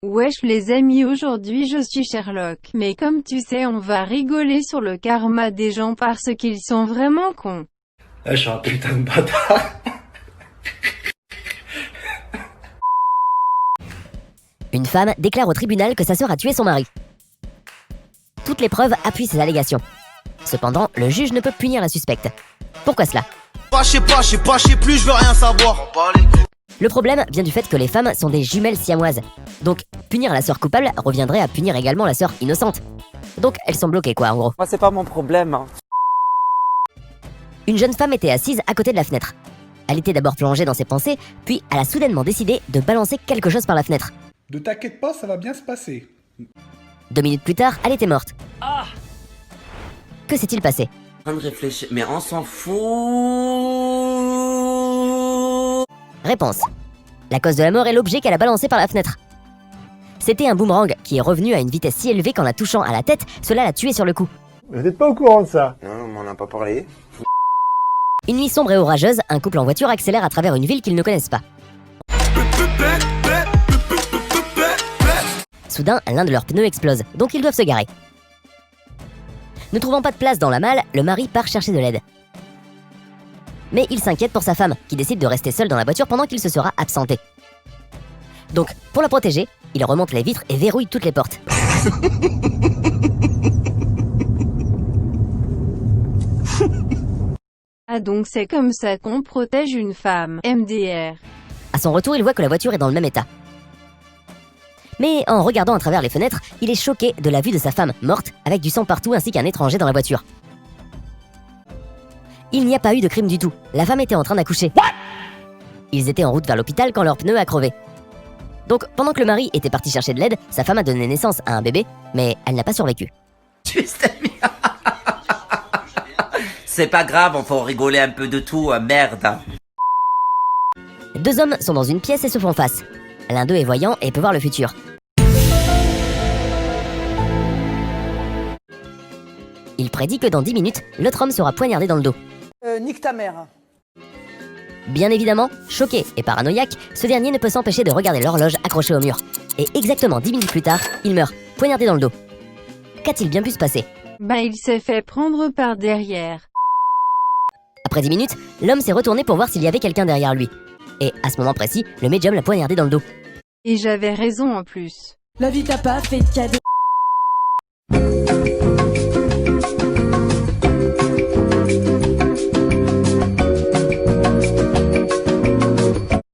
Wesh les amis, aujourd'hui je suis Sherlock, mais comme tu sais on va rigoler sur le karma des gens parce qu'ils sont vraiment cons. Je suis un putain de bâtard. Une femme déclare au tribunal que sa sœur a tué son mari. Toutes les preuves appuient ses allégations. Cependant, le juge ne peut punir la suspecte. Pourquoi cela? Je sais plus, je veux rien savoir. Le problème vient du fait que les femmes sont des jumelles siamoises. Donc, punir la sœur coupable reviendrait à punir également la sœur innocente. Donc, elles sont bloquées quoi, en gros. Moi, c'est pas mon problème. Une jeune femme était assise à côté de la fenêtre. Elle était d'abord plongée dans ses pensées, puis elle a soudainement décidé de balancer quelque chose par la fenêtre. Ne t'inquiète pas, ça va bien se passer. 2 minutes plus tard, elle était morte. Que s'est-il passé? En train de réfléchir, mais on s'en fout. Réponse. La cause de la mort est l'objet qu'elle a balancé par la fenêtre. C'était un boomerang qui est revenu à une vitesse si élevée qu'en la touchant à la tête, cela l'a tué sur le coup. Vous n'êtes pas au courant de ça? Non, on m'en a pas parlé. Une nuit sombre et orageuse, un couple en voiture accélère à travers une ville qu'ils ne connaissent pas. Soudain, l'un de leurs pneus explose, donc ils doivent se garer. Ne trouvant pas de place dans la malle, le mari part chercher de l'aide. Mais il s'inquiète pour sa femme, qui décide de rester seule dans la voiture pendant qu'il se sera absenté. Donc, pour la protéger, il remonte les vitres et verrouille toutes les portes. Ah donc c'est comme ça qu'on protège une femme, MDR. À son retour, il voit que la voiture est dans le même état. Mais en regardant à travers les fenêtres, il est choqué de la vue de sa femme morte, avec du sang partout ainsi qu'un étranger dans la voiture. Il n'y a pas eu de crime du tout, la femme était en train d'accoucher. Ils étaient en route vers l'hôpital quand leur pneu a crevé. Donc pendant que le mari était parti chercher de l'aide, sa femme a donné naissance à un bébé, mais elle n'a pas survécu. C'est pas grave, on faut rigoler un peu de tout, merde. 2 hommes sont dans une pièce et se font face. L'un d'eux est voyant et peut voir le futur. Il prédit que dans 10 minutes, l'autre homme sera poignardé dans le dos. Nique ta mère. Bien évidemment, choqué et paranoïaque, ce dernier ne peut s'empêcher de regarder l'horloge accrochée au mur. Et exactement 10 minutes plus tard, il meurt, poignardé dans le dos. Qu'a-t-il bien pu se passer? Bah il s'est fait prendre par derrière. Après 10 minutes, l'homme s'est retourné pour voir s'il y avait quelqu'un derrière lui. Et à ce moment précis, le médium l'a poignardé dans le dos. Et j'avais raison en plus. La vie t'a pas fait de cadeau.